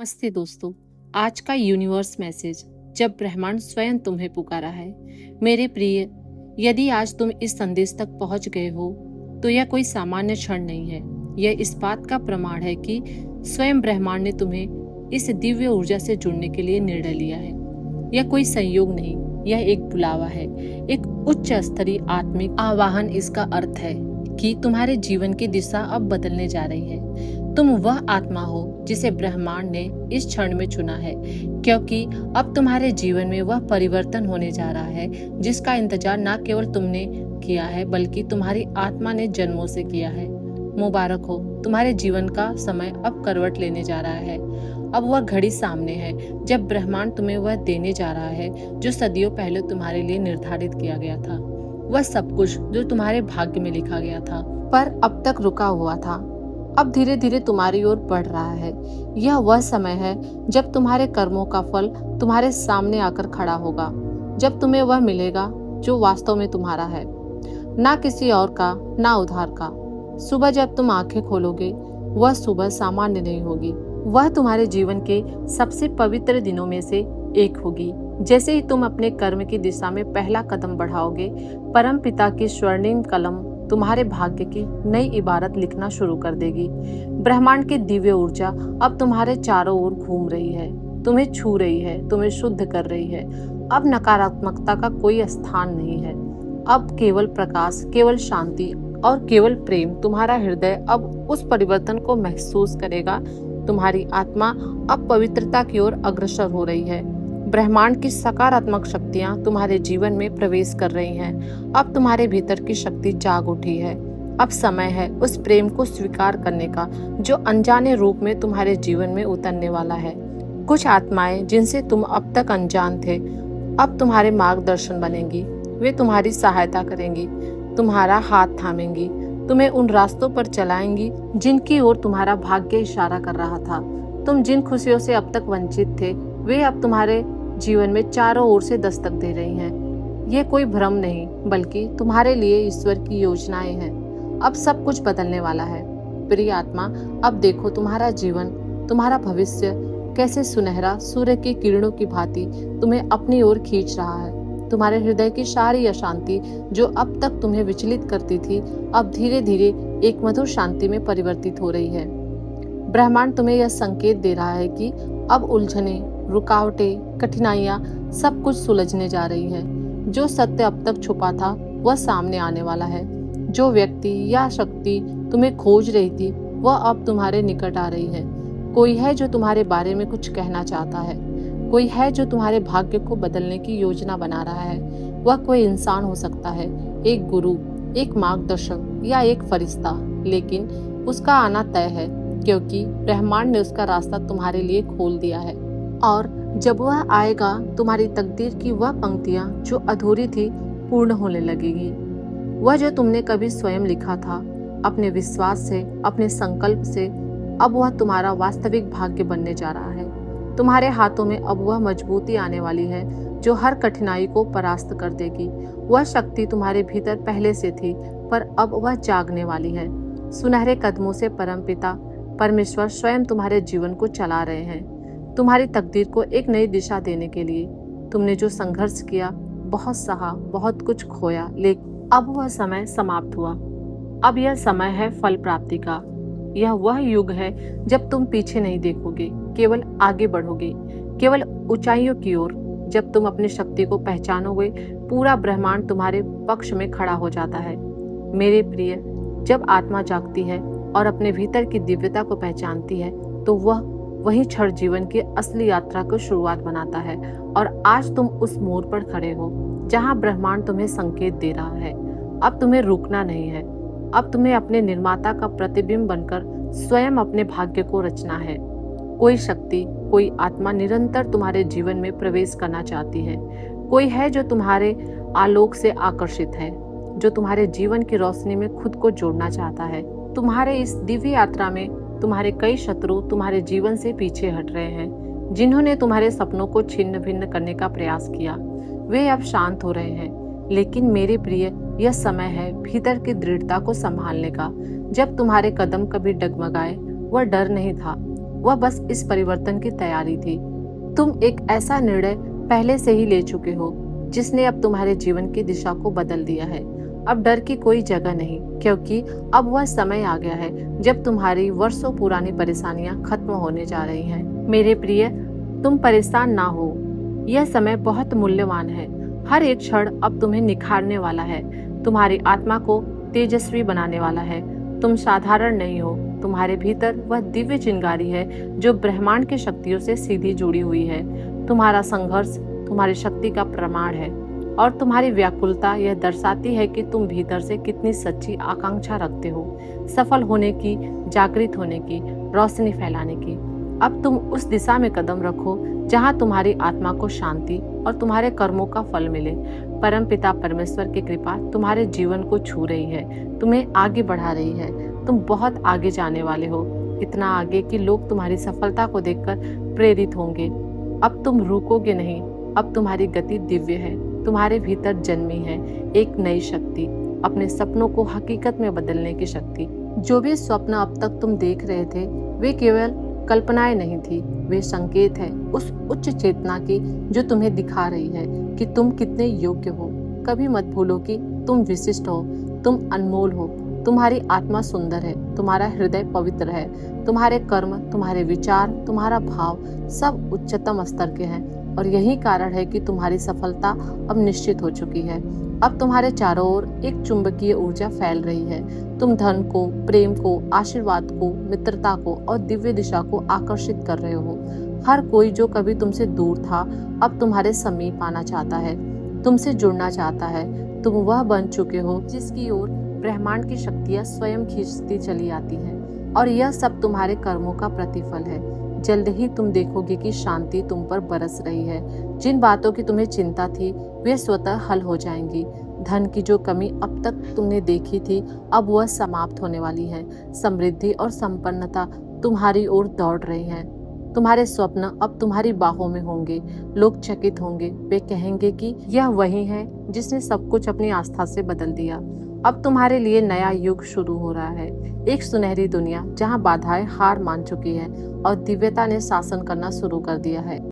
नमस्ते दोस्तों। आज का यूनिवर्स मैसेज, जब ब्रह्मांड स्वयं तुम्हें पुकारा है। मेरे प्रिय, यदि आज तुम इस संदेश तक पहुंच गए हो तो यह कोई सामान्य क्षण नहीं है। यह इस बात का प्रमाण है कि स्वयं ब्रह्मांड ने तुम्हें इस दिव्य ऊर्जा से जुड़ने के लिए निर्णय लिया है। यह कोई संयोग नहीं, यह एक बुलावा है, एक उच्च स्तरीय आत्मिक आवाहन। इसका अर्थ है कि तुम्हारे जीवन की दिशा अब बदलने जा रही है। तुम वह आत्मा हो जिसे ब्रह्मांड ने इस क्षण में चुना है, क्योंकि अब तुम्हारे जीवन में वह परिवर्तन होने जा रहा है जिसका इंतजार न केवल तुमने किया है बल्कि तुम्हारी आत्मा ने जन्मों से किया है। मुबारक हो, तुम्हारे जीवन का समय अब करवट लेने जा रहा है। अब वह घड़ी सामने है जब ब्रह्मांड तुम्हें वह देने जा रहा है जो सदियों पहले तुम्हारे लिए निर्धारित किया गया था। वह सब कुछ जो तुम्हारे भाग्य में लिखा गया था पर अब तक रुका हुआ था, अब धीरे धीरे तुम्हारी ओर बढ़ रहा है। यह वह समय है जब तुम्हारे कर्मों का फल तुम्हारे सामने आकर खड़ा होगा, जब तुम्हें वह मिलेगा जो वास्तव में तुम्हारा है, ना किसी और का, ना उधार का। सुबह जब तुम आंखें खोलोगे, वह सुबह सामान्य नहीं होगी, वह तुम्हारे जीवन के सबसे पवित्र दिनों में से एक होगी। जैसे ही तुम अपने कर्म की दिशा में पहला कदम बढ़ाओगे, परम पिता की स्वर्णिम कलम तुम्हारे भाग्य की नई इबारत लिखना शुरू कर देगी। ब्रह्मांड की दिव्य ऊर्जा अब तुम्हारे चारों ओर घूम रही है, तुम्हें छू रही है, तुम्हें शुद्ध कर रही है। अब नकारात्मकता का कोई स्थान नहीं है। अब केवल प्रकाश, केवल शांति और केवल प्रेम। तुम्हारा हृदय अब उस परिवर्तन को महसूस करेगा। तुम्हारी आत्मा अब पवित्रता की ओर अग्रसर हो रही है। ब्रह्मांड की सकारात्मक शक्तियां तुम्हारे जीवन में प्रवेश कर रही हैं। अब तुम्हारे भीतर की शक्ति जाग उठी है। अब समय है उस प्रेम को स्वीकार करने का जो अनजाने रूप में तुम्हारे जीवन में उतरने वाला है। कुछ आत्माएं जिनसे तुम अब तक अनजान थे, अब तुम्हारे मार्गदर्शन बनेंगी। वे तुम्हारी सहायता करेंगी, तुम्हारा हाथ थामेंगी, तुम्हें उन रास्तों पर चलाएंगी जिनकी ओर तुम्हारा भाग्य इशारा कर रहा था। तुम जिन खुशियों से अब तक वंचित थे, वे अब तुम्हारे जीवन में चारों ओर से दस्तक दे रही हैं। ये कोई भ्रम नहीं, बल्कि तुम्हारे लिए ईश्वर की योजनाएं हैं। अब सब कुछ बदलने वाला है। प्रिय आत्मा, अब देखो तुम्हारा जीवन, तुम्हारा भविष्य कैसे सुनहरा सूर्य की किरणों की भांति तुम्हें अपनी ओर खींच रहा है। तुम्हारे हृदय की सारी अशांति जो अब तक तुम्हें विचलित करती थी, अब धीरे धीरे एक मधुर शांति में परिवर्तित हो रही है। ब्रह्मांड तुम्हें यह संकेत दे रहा है कि अब उलझने, रुकावटें, कठिनाइयां सब कुछ सुलझने जा रही है। जो सत्य अब तक छुपा था वह सामने आने वाला है। जो व्यक्ति या शक्ति तुम्हें खोज रही थी वह अब तुम्हारे निकट आ रही है। कोई है जो तुम्हारे बारे में कुछ कहना चाहता है। कोई है जो तुम्हारे भाग्य को बदलने की योजना बना रहा है। वह कोई इंसान हो सकता है, एक गुरु, एक मार्गदर्शक या एक फरिश्ता, लेकिन उसका आना तय है क्योंकि ब्रह्मांड ने उसका रास्ता तुम्हारे लिए खोल दिया है। और जब वह आएगा, तुम्हारी तकदीर की वह पंक्तियां जो अधूरी थी पूर्ण होने लगेगी। वह जो तुमने कभी स्वयं लिखा था, अपने विश्वास से, अपने संकल्प से, अब वह तुम्हारा वास्तविक भाग्य बनने जा रहा है। तुम्हारे हाथों में अब वह मजबूती आने वाली है जो हर कठिनाई को परास्त कर देगी। वह शक्ति तुम्हारे भीतर पहले से थी, पर अब वह जागने वाली है। सुनहरे कदमों से परमपिता परमेश्वर स्वयं तुम्हारे जीवन को चला रहे हैं। तुम्हारी तकदीर को एक नई दिशा देने के लिए तुमने जो संघर्ष किया, बहुत सहा, बहुत कुछ खोया, लेकिन अब वह समय समाप्त हुआ। अब यह समय है फल प्राप्ति का। यह वह युग है जब तुम पीछे नहीं देखोगे, केवल आगे बढ़ोगे, केवल ऊंचाइयों की ओर। जब तुम अपनी शक्ति को पहचानोगे, पूरा ब्रह्मांड तुम्हारे पक्ष में खड़ा हो जाता है। मेरे प्रिय, जब आत्मा जागती है और अपने भीतर की दिव्यता को पहचानती है, तो वह वही क्षण जीवन की असली यात्रा को शुरुआत बनाता है। और आज तुम उस मोड़ पर खड़े हो जहां ब्रह्मांड तुम्हें संकेत दे रहा है। अब तुम्हें रुकना नहीं है। अब तुम्हें अपने निर्माता का प्रतिबिंब बनकर स्वयं अपने भाग्य को रचना है। कोई शक्ति, कोई आत्मा निरंतर तुम्हारे जीवन में प्रवेश करना चाहती है। कोई है जो तुम्हारे आलोक से आकर्षित है, जो तुम्हारे जीवन की रोशनी में खुद को जोड़ना चाहता है। तुम्हारे इस दिव्य यात्रा में तुम्हारे कई शत्रु तुम्हारे जीवन से पीछे हट रहे हैं। जिन्होंने तुम्हारे सपनों को छिन्न भिन्न करने का प्रयास किया, वे अब शांत हो रहे हैं। लेकिन मेरे प्रिय, यह समय है भीतर की दृढ़ता को संभालने का। जब तुम्हारे कदम कभी डगमगाए, वह डर नहीं था, वह बस इस परिवर्तन की तैयारी थी। तुम एक ऐसा निर्णय पहले से ही ले चुके हो जिसने अब तुम्हारे जीवन की दिशा को बदल दिया है। अब डर की कोई जगह नहीं, क्योंकि अब वह समय आ गया है जब तुम्हारी वर्षों पुरानी परेशानियां खत्म होने जा रही हैं। मेरे प्रिय, तुम परेशान ना हो। यह समय बहुत मूल्यवान है। हर एक क्षण अब तुम्हें निखारने वाला है, तुम्हारी आत्मा को तेजस्वी बनाने वाला है। तुम साधारण नहीं हो। तुम्हारे भीतर वह दिव्य चिंगारी है जो ब्रह्मांड की शक्तियों से सीधी जुड़ी हुई है। तुम्हारा संघर्ष तुम्हारी शक्ति का प्रमाण है, और तुम्हारी व्याकुलता यह दर्शाती है कि तुम भीतर से कितनी सच्ची आकांक्षा रखते हो, सफल होने की, जागृत होने की, रोशनी फैलाने की। अब तुम उस दिशा में कदम रखो जहां तुम्हारी आत्मा को शांति और तुम्हारे कर्मों का फल मिले। परम पिता परमेश्वर की कृपा तुम्हारे जीवन को छू रही है, तुम्हें आगे बढ़ा रही है। तुम बहुत आगे जाने वाले हो, इतना आगे कि लोग तुम्हारी सफलता को देखकर प्रेरित होंगे। अब तुम रुकोगे नहीं। अब तुम्हारी गति दिव्य है। तुम्हारे भीतर जन्मी है एक नई शक्ति, अपने सपनों को हकीकत में बदलने की शक्ति। जो भी स्वप्न अब तक तुम देख रहे थे वे केवल कल्पनाएं नहीं थी, वे संकेत है उस उच्च चेतना की जो तुम्हें दिखा रही है कि तुम कितने योग्य हो। कभी मत भूलो कि तुम विशिष्ट हो, तुम अनमोल हो, तुम्हारी आत्मा सुंदर है, तुम्हारा हृदय पवित्र है, तुम्हारे कर्म, तुम्हारे विचार, तुम्हारा भाव सब उच्चतम स्तर के हैं। और यही कारण है कि तुम्हारी सफलता अब निश्चित हो चुकी है। अब तुम्हारे चारों ओर एक चुंबकीय ऊर्जा फैल रही है। तुम धन को, प्रेम को, आशीर्वाद को, मित्रता को और दिव्य दिशा को आकर्षित कर रहे हो। हर कोई जो कभी तुमसे दूर था अब तुम्हारे समीप आना चाहता है, तुमसे जुड़ना चाहता है। तुम वह बन चुके हो जिसकी ओर ब्रह्मांड की शक्तियां स्वयं खींचती चली आती हैं, और यह सब तुम्हारे कर्मों का प्रतिफल है। जल्द ही तुम देखोगे कि शांति तुम पर बरस रही है। जिन बातों की तुम्हें चिंता थी वे स्वतः हल हो जाएंगी। धन की जो कमी अब तक तुमने देखी थी अब वह समाप्त होने वाली है। समृद्धि और संपन्नता तुम्हारी ओर दौड़ रही है। तुम्हारे स्वप्न अब तुम्हारी बाहों में होंगे। लोग चकित होंगे, वे कहेंगे कि यह वही है जिसने सब कुछ अपनी आस्था से बदल दिया। अब तुम्हारे लिए नया युग शुरू हो रहा है, एक सुनहरी दुनिया जहां बाधाएं हार मान चुकी है और दिव्यता ने शासन करना शुरू कर दिया है।